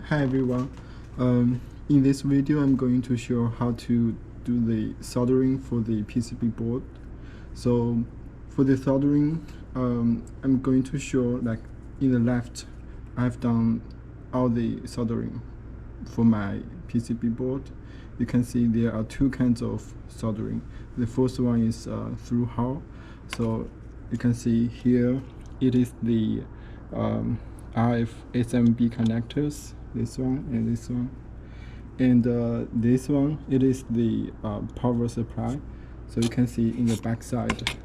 Hi everyone. In this video I'm going to show how to do the soldering for the PCB board. So for the soldering, I'm going to show, like, in the left I've done all the soldering for my PCB board. You can see there are two kinds of soldering. The first one is through hole. So you can see here it is the RF SMB connectors, this one and this one, and this one, it is the power supply. So you can see in the back side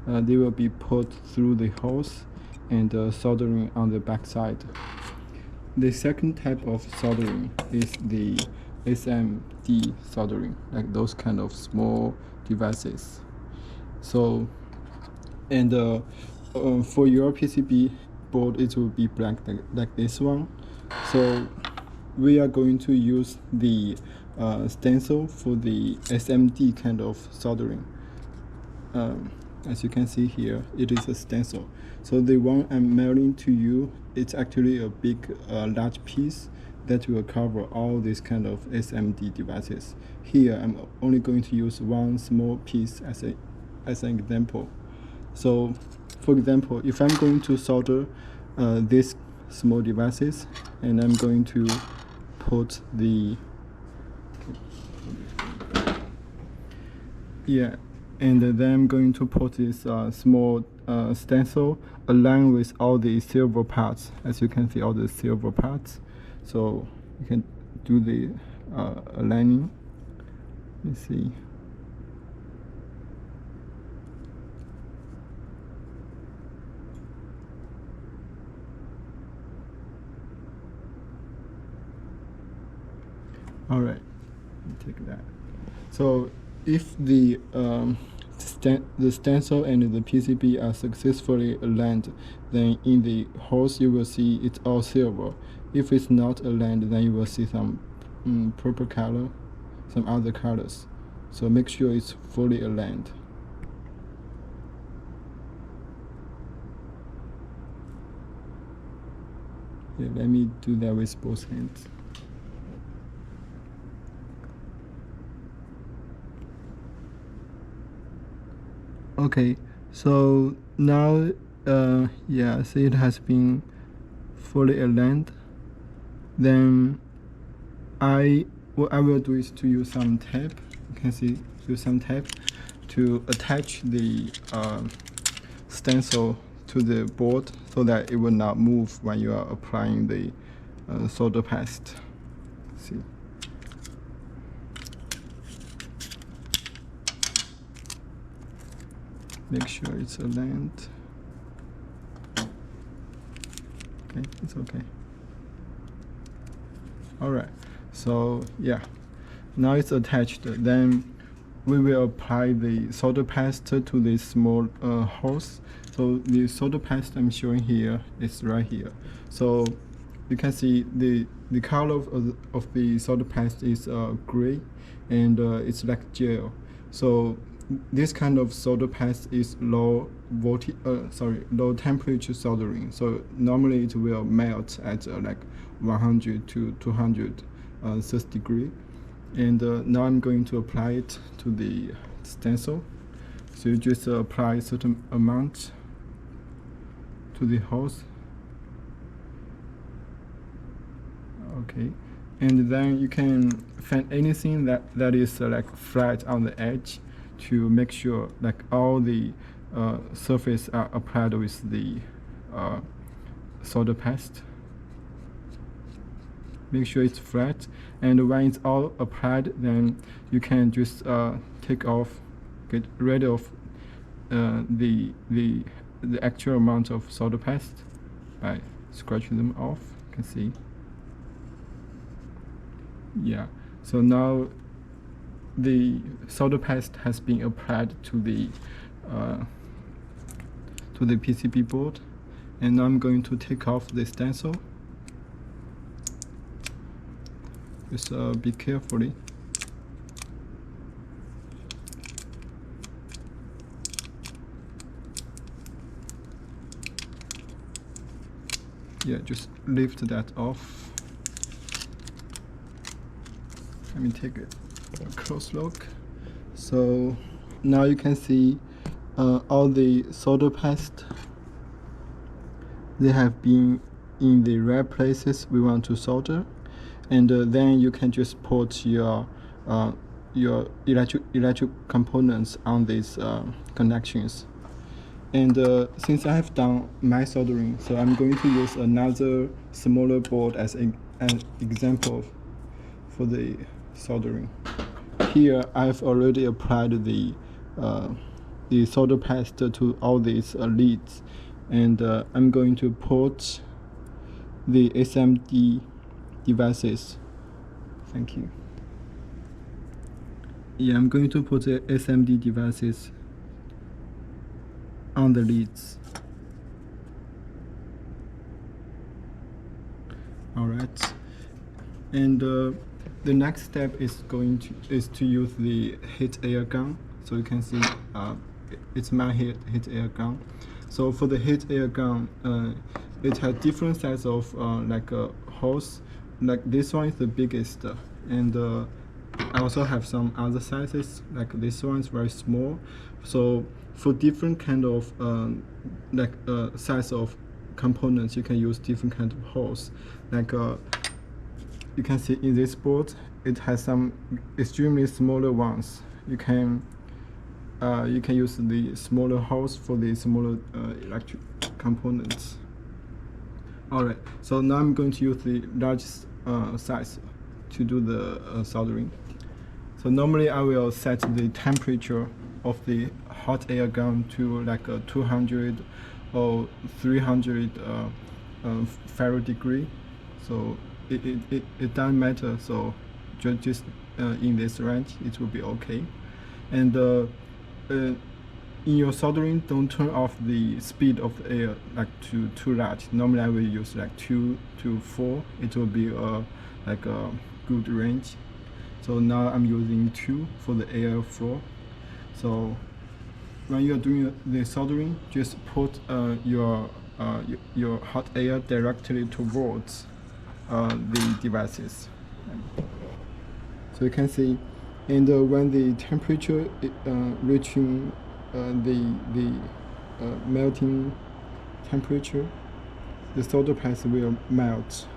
they will be put through the holes and soldering on the back side. The second type of soldering is the SMD soldering, like those kind of small devices. So, and for your PCB board, it will be black, like this one. So we are going to use the stencil for the SMD kind of soldering. As you can see here, it is a stencil. So the one I'm mailing to you, it's actually a big, large piece that will cover all these kind of SMD devices. Here, I'm only going to use one small piece as an example. So, for example, if I'm going to solder these small devices, and I'm going to put the and then I'm going to put this small stencil aligned with all the silver parts. As you can see, all the silver parts. So you can do the aligning. Let's see. All right, take that. So if the stencil and the PCB are successfully aligned, then in the holes you will see it's all silver. If it's not aligned, then you will see some purple color, some other colors. So make sure it's fully aligned. Yeah, let me do that with both hands. Okay, so now see, it has been fully aligned. Then what I will do is to use some tape. You can see, use some tape to attach the stencil to the board so that it will not move when you are applying the solder paste. See. Make sure it's aligned. Okay, it's okay. Alright, so yeah, now it's attached. Then we will apply the solder paste to the small holes. So the solder paste I'm showing here is right here. So you can see the color of the solder paste is gray, and it's like gel. So this kind of solder paste is low temperature soldering. So normally it will melt at like 100 to 230 degrees. And now I'm going to apply it to the stencil. So you just apply a certain amount to the holes. Okay, and then you can find anything that is like flat on the edge to make sure like all the surface are applied with the solder paste. Make sure it's flat, and when it's all applied, then you can just take off, get rid of the actual amount of solder paste by scratching them off. You can see. Yeah, so now the solder paste has been applied to the PCB board, and now I'm going to take off the stencil. Just be carefully. Yeah, just lift that off. let me take a close look. So now you can see all the solder paste, they have been in the right places we want to solder, and then you can just put your electric components on these connections. And since I have done my soldering, so I'm going to use another smaller board as an example for the soldering. Here I've already applied the solder paste to all these leads, and I'm going to put the SMD devices. Thank you. Yeah, I'm going to put the SMD devices on the leads. All right, and the next step is to use the heat air gun. So you can see it's my heat air gun. So for the heat air gun, it has different sizes of hose. Like this one is the biggest, and I also have some other sizes. Like this one is very small. So for different kind of size of components, you can use different kind of hose. Like you can see in this board, it has some extremely smaller ones. You can use the smaller hose for the smaller electric components. All right, so now I'm going to use the largest size to do the soldering. So normally I will set the temperature of the hot air gun to like 200 or 300 Fahrenheit degree. So it doesn't matter. So just in this range, it will be okay. And in your soldering, don't turn off the speed of the air like too large. Normally I will use like 2 to 4. It will be like a good range. So now I'm using 2 for the air flow. So when you're doing the soldering, just put your hot air directly towards the devices. So you can see, and when the temperature reaching the melting temperature, the solder paste will melt.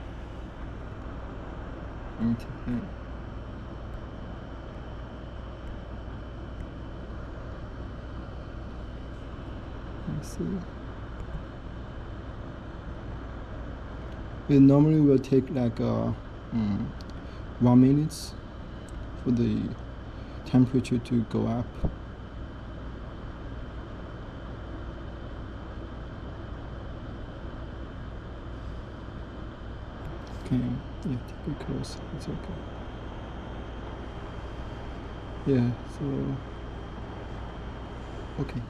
Let's see. It normally will take like 1 minute for the temperature to go up. Okay, yeah, take it close. It's okay. Yeah, so okay.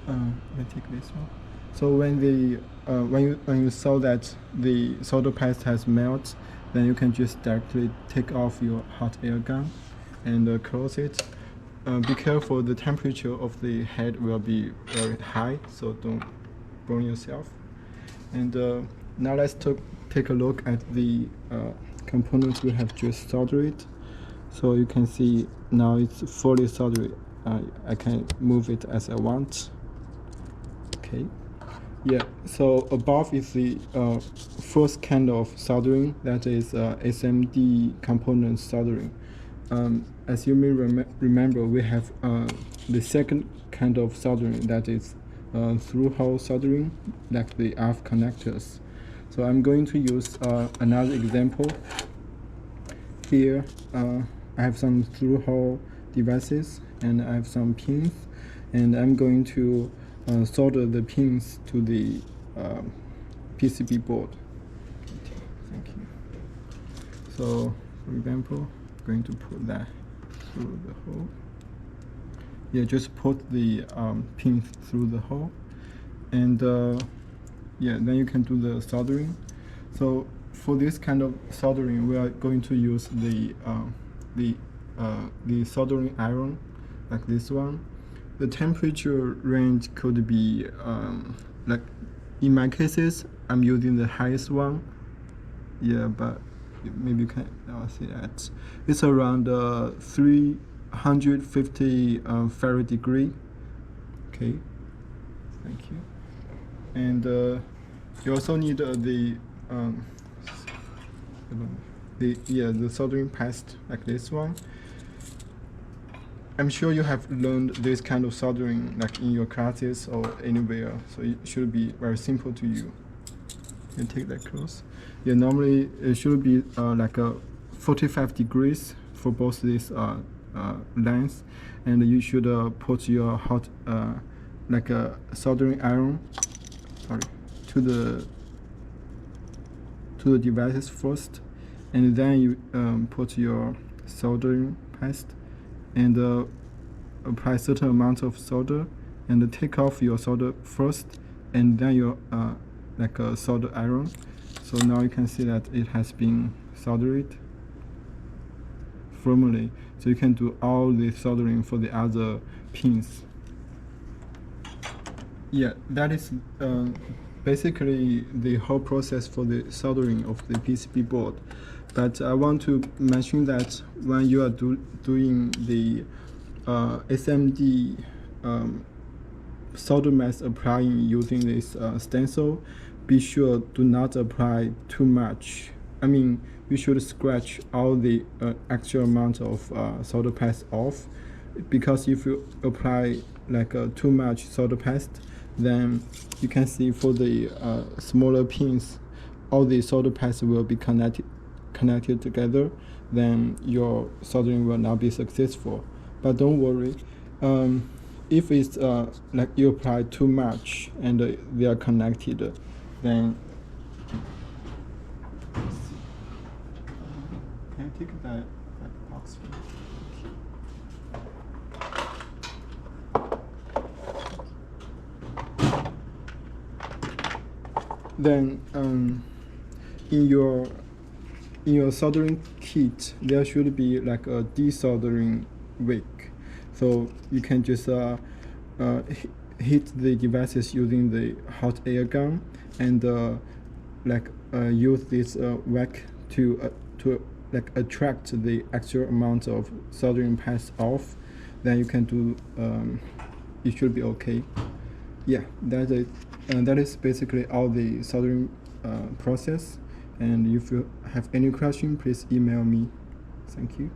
I take this one. So when you saw that the solder paste has melted, then you can just directly take off your hot air gun and close it. Be careful, the temperature of the head will be very high, so don't burn yourself. And now let's take a look at the components we have just soldered. So you can see now it's fully soldered. I can move it as I want. Okay. Yeah, so above is the first kind of soldering, that is SMD component soldering. As you may remember, we have the second kind of soldering, that is through-hole soldering, like the ARF connectors. So I'm going to use another example. Here I have some through-hole devices, and I have some pins, and I'm going to solder the pins to the PCB board. Thank you. So, for example, I'm going to put that through the hole. Yeah, just put the pins through the hole, and yeah, then you can do the soldering. So for this kind of soldering, we are going to use the soldering iron, like this one. The temperature range could be like in my cases, I'm using the highest one. Yeah, but maybe you can see that it's around 350 Fahrenheit degree. Okay, thank you. And you also need the soldering paste like this one. I'm sure you have learned this kind of soldering like in your classes or anywhere, so it should be very simple to you. You take that close. Yeah, normally it should be like 45 degrees for both these lengths, and you should put your hot like a soldering iron, to the devices first, and then you put your soldering paste and apply certain amount of solder, and take off your solder first, and then your like a solder iron. So now you can see that it has been soldered firmly. So you can do all the soldering for the other pins. Yeah, that is basically the whole process for the soldering of the PCB board. But I want to mention that when you are doing the SMD solder mask applying using this stencil, be sure do not apply too much. I mean, you should scratch all the actual amount of solder paste off, because if you apply like too much solder paste, then you can see for the smaller pins, all the solder paste will be connected together, then your soldering will not be successful. But don't worry, if it's like you apply too much and they are connected, then can you take that box? Then in your soldering kit, there should be like a desoldering wick, so you can just hit the devices using the hot air gun, and use this wick to like attract the actual amount of soldering paste off. Then you can do it should be okay. Yeah, that is basically all the soldering process. And if you have any question, please email me. Thank you.